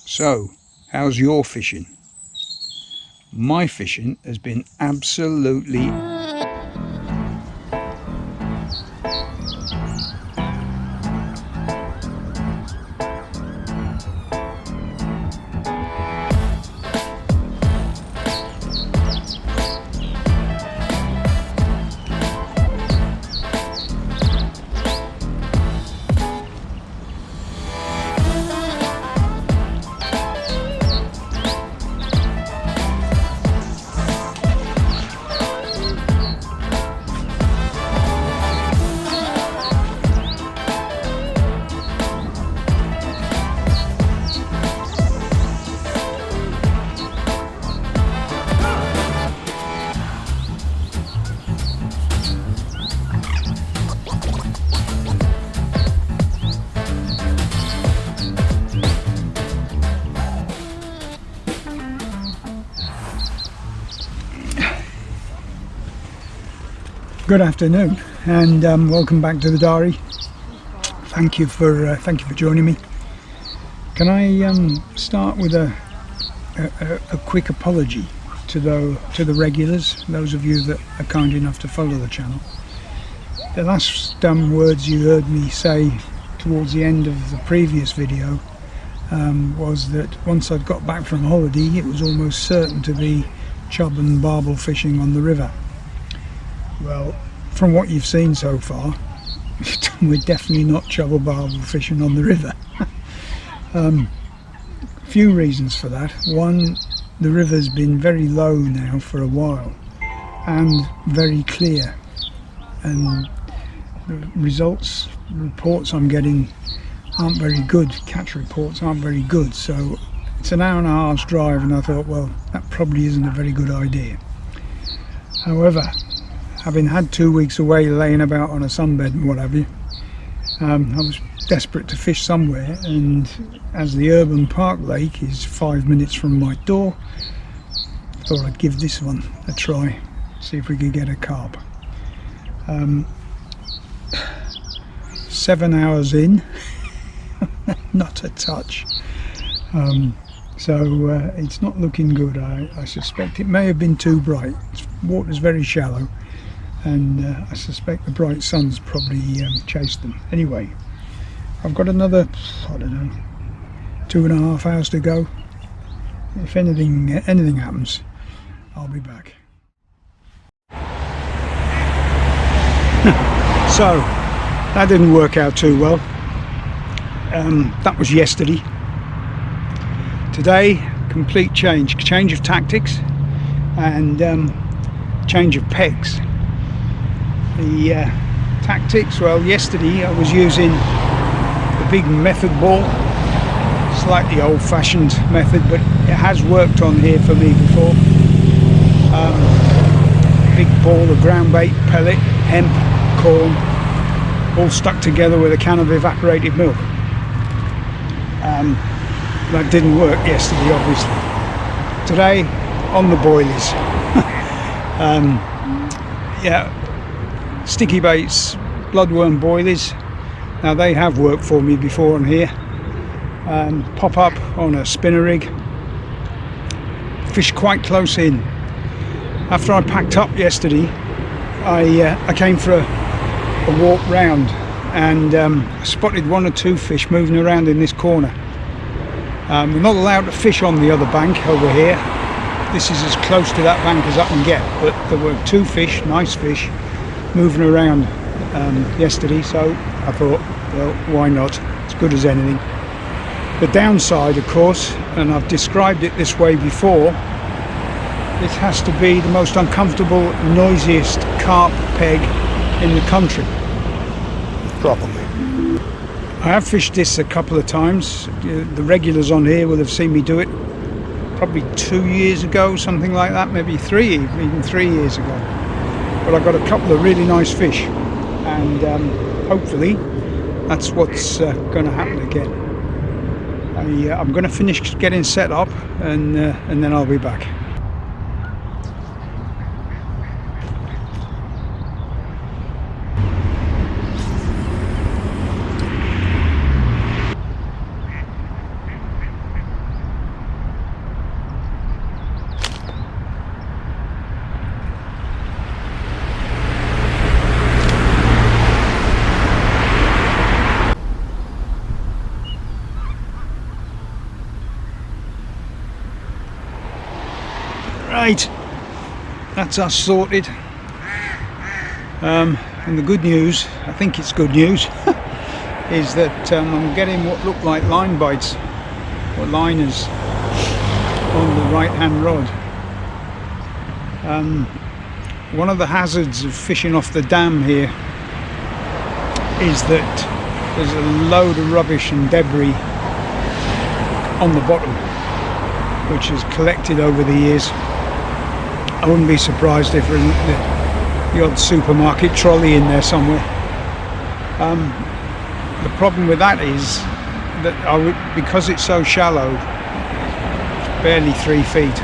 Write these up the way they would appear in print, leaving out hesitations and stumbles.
So, how's your fishing? My fishing has been absolutely good afternoon, and welcome back to the diary. Thank you for joining me. Can I start with a quick apology to the regulars, those of you that are kind enough to follow the channel. The last words you heard me say towards the end of the previous video was that once I'd got back from holiday, it was almost certain to be chub and barbel fishing on the river. Well, from what you've seen so far, we're definitely not chub or barbel fishing on the river. Few reasons for that. One, the river's been very low now for a while and very clear, and the reports I'm getting aren't very good. Catch reports aren't very good, so it's an hour and a half's drive, and I thought, well, that probably isn't a very good idea. However, having had 2 weeks away laying about on a sunbed and what have you, I was desperate to fish somewhere, and as the urban park lake is 5 minutes from my door, I thought I'd give this one a try, see if we could get a carp. 7 hours in, not a touch. So it's not looking good. I suspect it may have been too bright. Water's very shallow, and I suspect the bright sun's probably chased them. Anyway, I've got another, I don't know, 2.5 hours to go. If anything happens, I'll be back. So that didn't work out too well. That was yesterday. Today, complete change of tactics and change of pegs. The tactics, well, yesterday I was using the big method ball, slightly old-fashioned method, but it has worked on here for me before. Big ball of ground bait, pellet, hemp, corn, all stuck together with a can of evaporated milk. That didn't work yesterday, obviously. Today, on the boilies. Yeah, sticky baits, bloodworm boilies. Now they have worked for me before on here. Pop up on a spinner rig. Fish quite close in. After I packed up yesterday, I came for a walk round, and I spotted 1 or 2 fish moving around in this corner. We're not allowed to fish on the other bank over here. This is as close to that bank as I can get, but there were 2 fish, nice fish, moving around yesterday, so I thought, well, why not? It's good as anything. The downside, of course, and I've described it this way before, this has to be the most uncomfortable, noisiest carp peg in the country. Probably. I have fished this a couple of times. The regulars on here will have seen me do it probably 2 years ago, something like that, maybe even 3 years ago. But I got a couple of really nice fish. and hopefully that's what's going to happen again. I'm going to finish getting set up, and then I'll be back. Right, that's us sorted. And the good news, I think it's good news, is that I'm getting what look like line bites or liners on the right hand rod. One of the hazards of fishing off the dam here is that there's a load of rubbish and debris on the bottom, which has collected over the years. I wouldn't be surprised if there's the odd supermarket trolley in there somewhere. The problem with that is that because it's so shallow, it's barely 3 feet.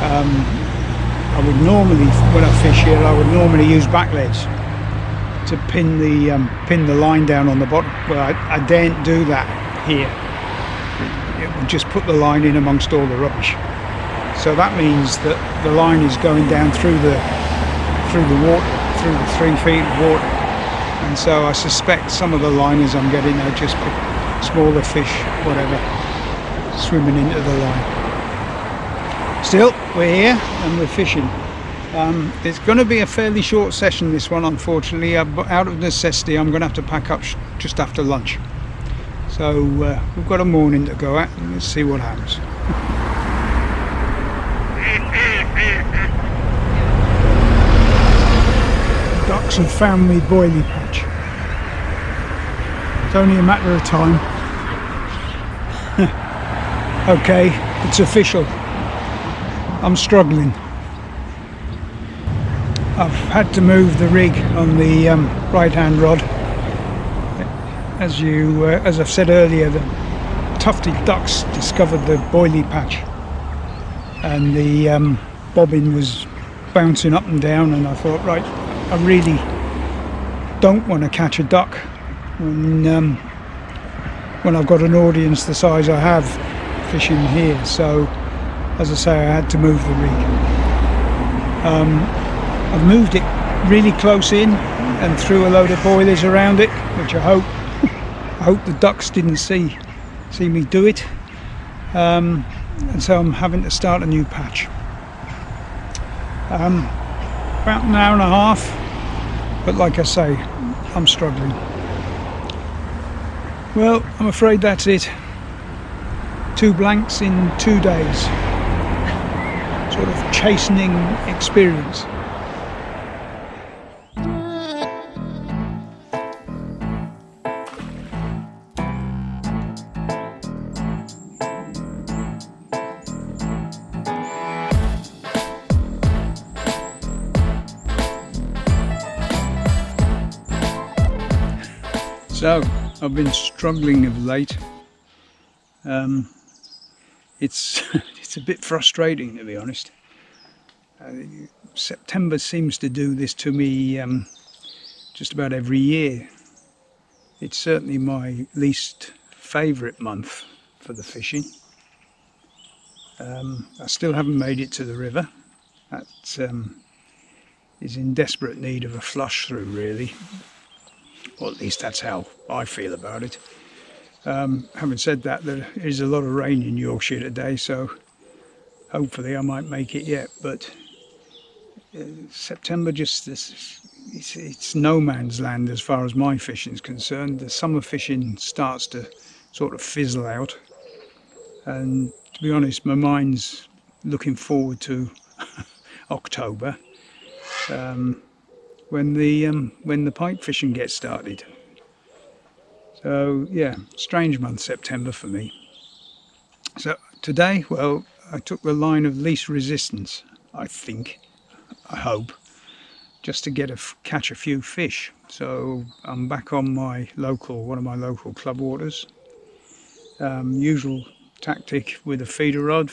I would normally, when I fish here, I would normally use backlegs to pin the line down on the bottom. Well, I daren't do that here. It would just put the line in amongst all the rubbish. So that means that the line is going down through the water, through the 3 feet of water. And so I suspect some of the liners I'm getting are just smaller fish, whatever, swimming into the line. Still, we're here and we're fishing. It's going to be a fairly short session, this one, unfortunately. Out of necessity, I'm going to have to pack up just after lunch. So we've got a morning to go at, and let's see what happens. Ducks have found me boilie patch. It's only a matter of time. Okay, it's official. I'm struggling. I've had to move the rig on the right hand rod. As I've said earlier, the tufted ducks discovered the boilie patch, and the bobbin was bouncing up and down, and I thought, right, I really don't want to catch a duck when I've got an audience the size I have fishing here. So, as I say, I had to move the rig. I've moved it really close in and threw a load of boilies around it, which I hope the ducks didn't see me do it. And so I'm having to start a new patch. About an hour and a half, but like I say, I'm struggling. Well, I'm afraid that's it. 2 blanks in 2 days. Sort of chastening experience. So, I've been struggling of late. It's a bit frustrating, to be honest. September seems to do this to me just about every year. It's certainly my least favourite month for the fishing. I still haven't made it to the river. That is in desperate need of a flush through, really. Or at least that's how I feel about it. Having said that, there is a lot of rain in Yorkshire today, so hopefully I might make it yet. But September it's no man's land as far as my fishing is concerned. The summer fishing starts to sort of fizzle out, and to be honest, my mind's looking forward to October. When the pike fishing gets started. So yeah, strange month September for me. So today, well, I took the line of least resistance, I think, I hope, just to catch a few fish. So I'm back on one of my local club waters. Usual tactic with a feeder rod,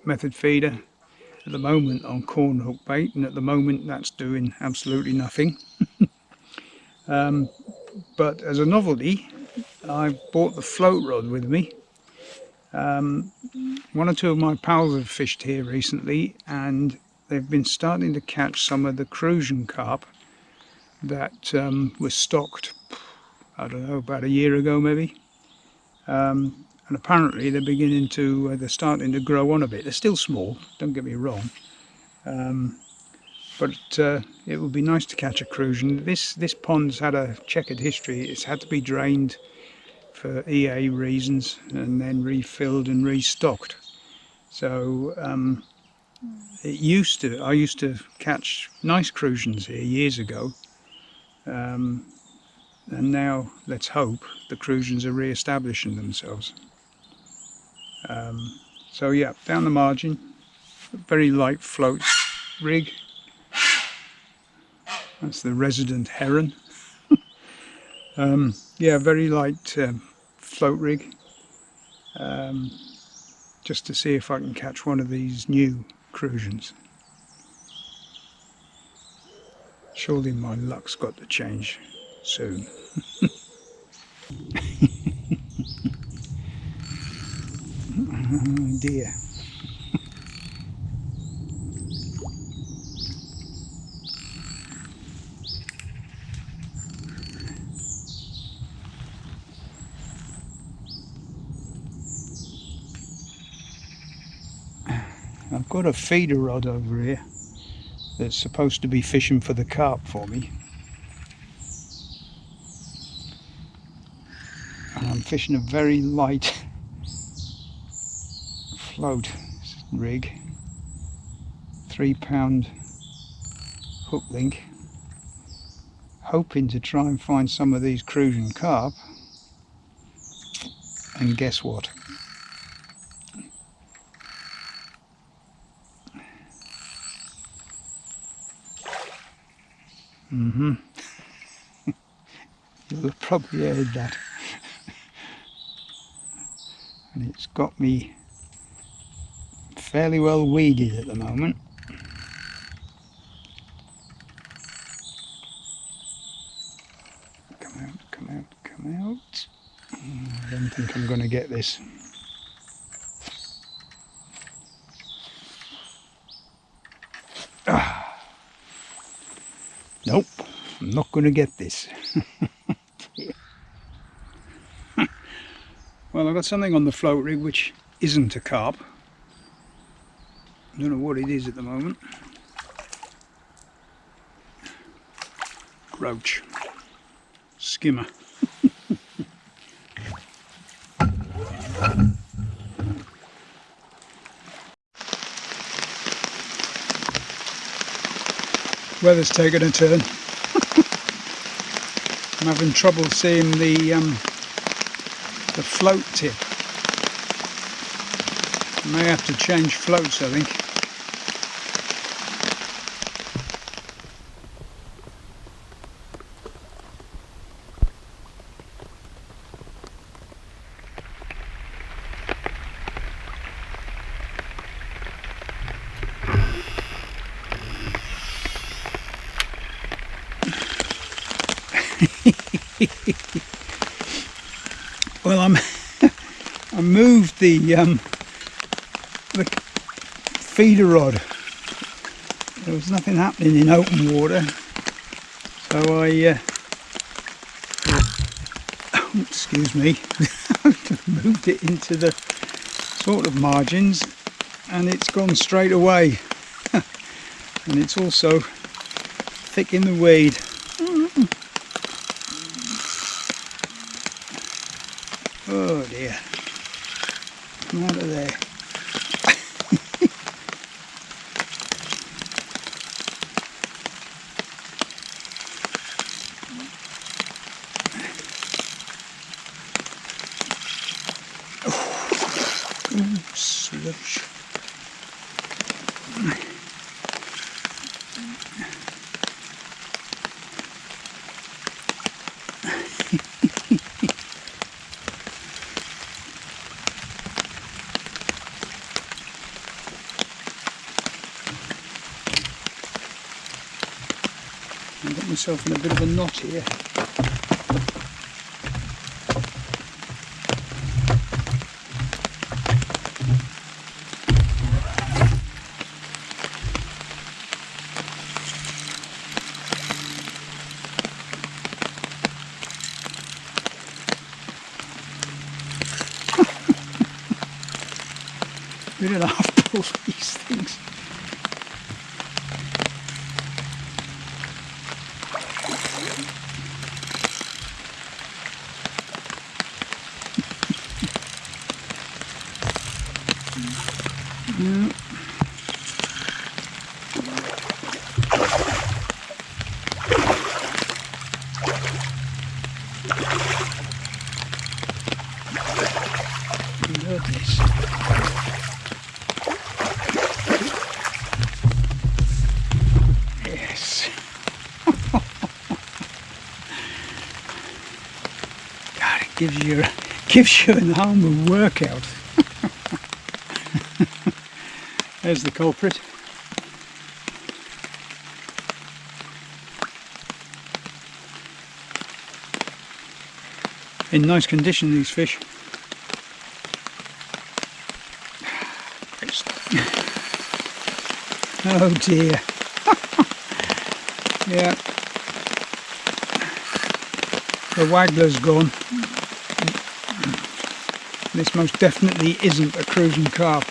method feeder. At the moment on corn hook bait, and at the moment that's doing absolutely nothing. But as a novelty, I bought the float rod with me. One or two of my pals have fished here recently, and they've been starting to catch some of the crucian carp that was stocked, I don't know, about a year ago maybe. And apparently they're starting to grow on a bit. They're still small, don't get me wrong. But it would be nice to catch a crucian. This pond's had a checkered history. It's had to be drained for EA reasons and then refilled and restocked. So I used to catch nice crucians here years ago, and now let's hope the crucians are re-establishing themselves. So yeah, down the margin, very light float rig. That's the resident heron. Yeah, very light float rig, just to see if I can catch one of these new crucians. Surely my luck's got to change soon. Oh dear. I've got a feeder rod over here that's supposed to be fishing for the carp for me. And I'm fishing a very light float rig, 3-pound hook link, hoping to try and find some of these crucian carp. And guess what? You'll have probably heard that. And it's got me fairly well weeded at the moment. Come out, come out, come out. I don't think I'm going to get this. Nope, I'm not going to get this. Well, I've got something on the float rig which isn't a carp. I don't know what it is at the moment. Roach. Skimmer. Weather's taken a turn. I'm having trouble seeing the float tip. I may have to change floats, I think. Well, I moved the feeder rod. There was nothing happening in open water, so I excuse me, moved it into the sort of margins, and it's gone straight away. And it's also thick in the weed. Oh dear, come out of there. Sludge. I've got myself in a bit of a knot here. We don't half pull these things. Yeah. Goodness. Yes. God, it gives you an arm a workout. There's the culprit. In nice condition, these fish. Oh dear. Yeah. The waggler's gone. This most definitely isn't a cruising carp.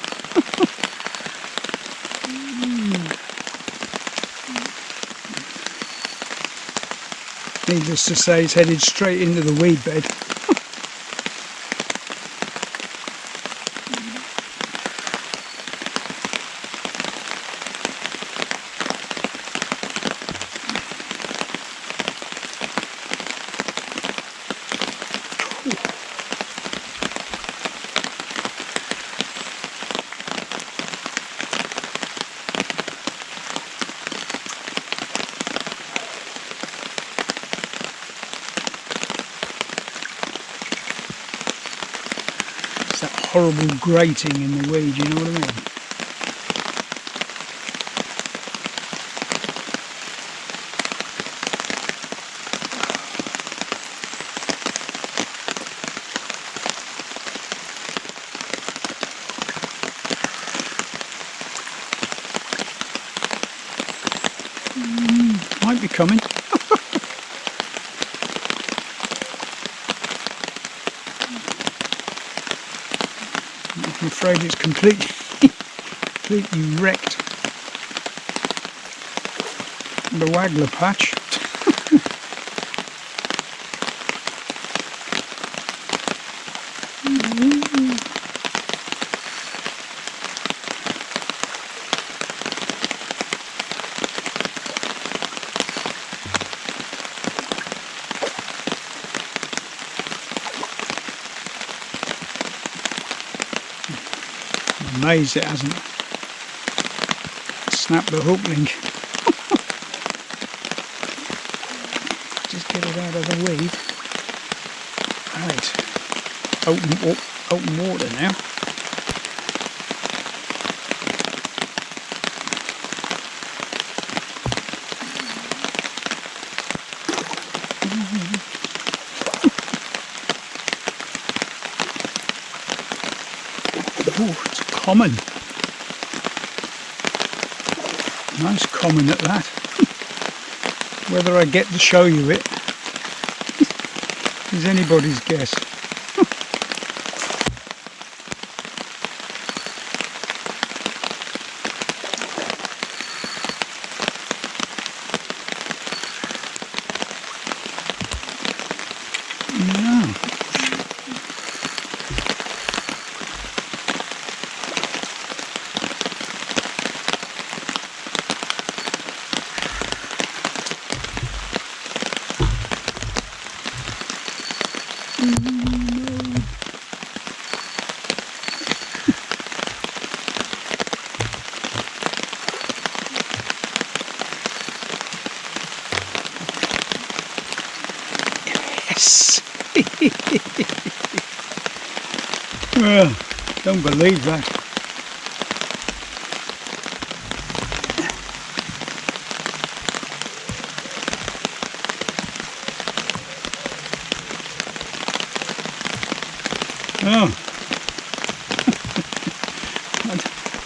Needless to say, it's headed straight into the weed bed. That horrible grating in the weed, you know what I mean? Might be coming. I'm afraid it's completely wrecked the waggler patch. Amazed it hasn't snapped the hook link. Just get it out of the weed. Right, open water now. Oh, it's common. Nice common at that. Whether I get to show you it is anybody's guess. No. Yes! Well, don't believe that. Oh,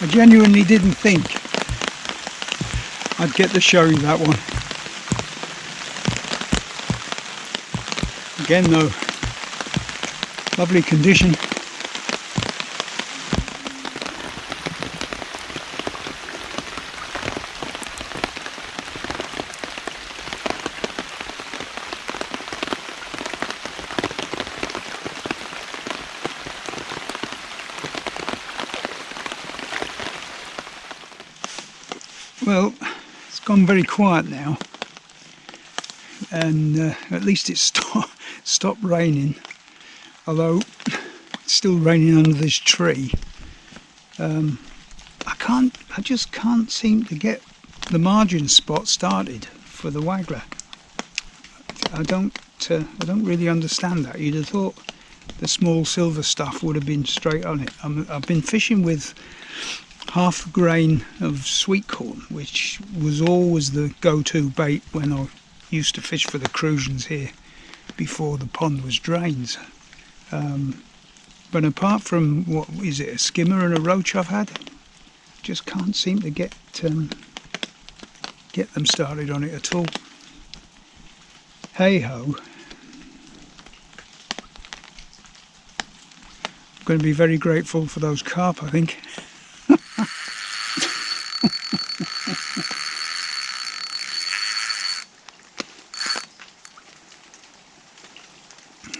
I genuinely didn't think I'd get to show you that one. Again though, lovely condition. Well, it's gone very quiet now, and at least it's stopped raining, although it's still raining under this tree. I just can't seem to get the margin spot started for the waggler. I don't really understand that. You'd have thought the small silver stuff would have been straight on it. I've been fishing with half a grain of sweet corn, which was always the go-to bait when I used to fish for the crusions here before the pond was drained. But apart from, what is it, a skimmer and a roach I've had, just can't seem to get them started on it at all. Hey ho. I'm going to be very grateful for those carp, I think.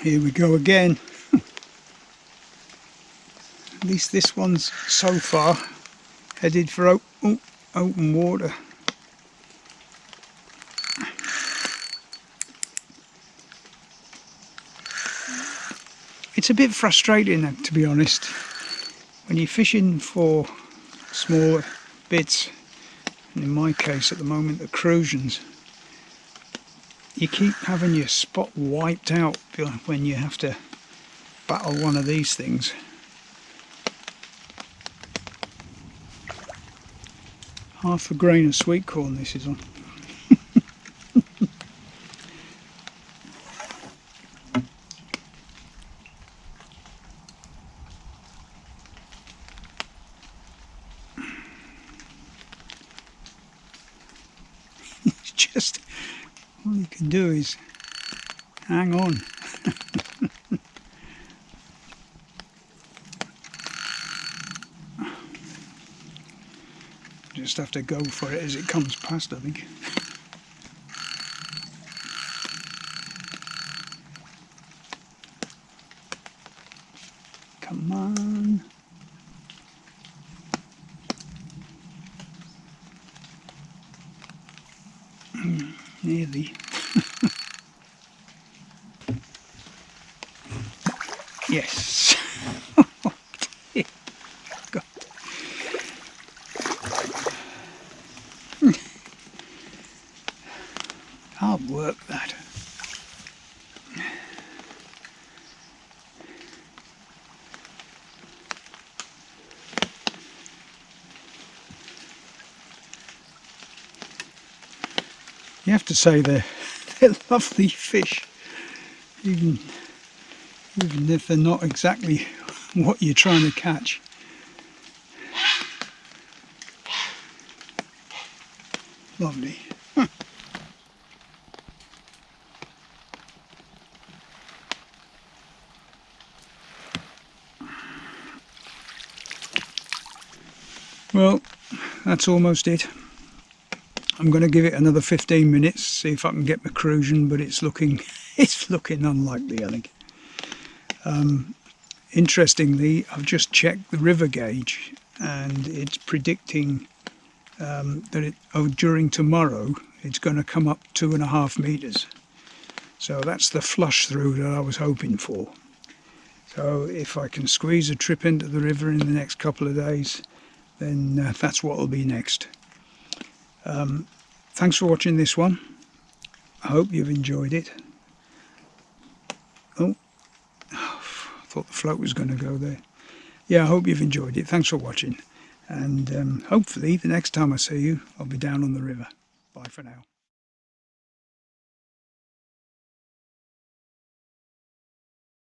Here we go again. At least this one's so far headed for open water. It's a bit frustrating, to be honest, when you're fishing for smaller bits, and in my case at the moment the crusions. You keep having your spot wiped out when you have to battle one of these things. Half a grain of sweet corn this is on. It's just, all you can do is hang on. Just have to go for it as it comes past, I think. Come on. Nearly. Yes. God. Hard work that. You have to say they're lovely fish, even if they're not exactly what you're trying to catch. Lovely. Well, that's almost it. I'm going to give it another 15 minutes, see if I can get my crusion, but it's looking unlikely, I think. Interestingly, I've just checked the river gauge, and it's predicting that during tomorrow it's going to come up 2.5 meters. So that's the flush through that I was hoping for. So if I can squeeze a trip into the river in the next couple of days, then that's what will be next. Thanks for watching this one. I hope you've enjoyed it. Oh, I thought the float was going to go there. Yeah, I hope you've enjoyed it. Thanks for watching. And hopefully the next time I see you, I'll be down on the river. Bye for now.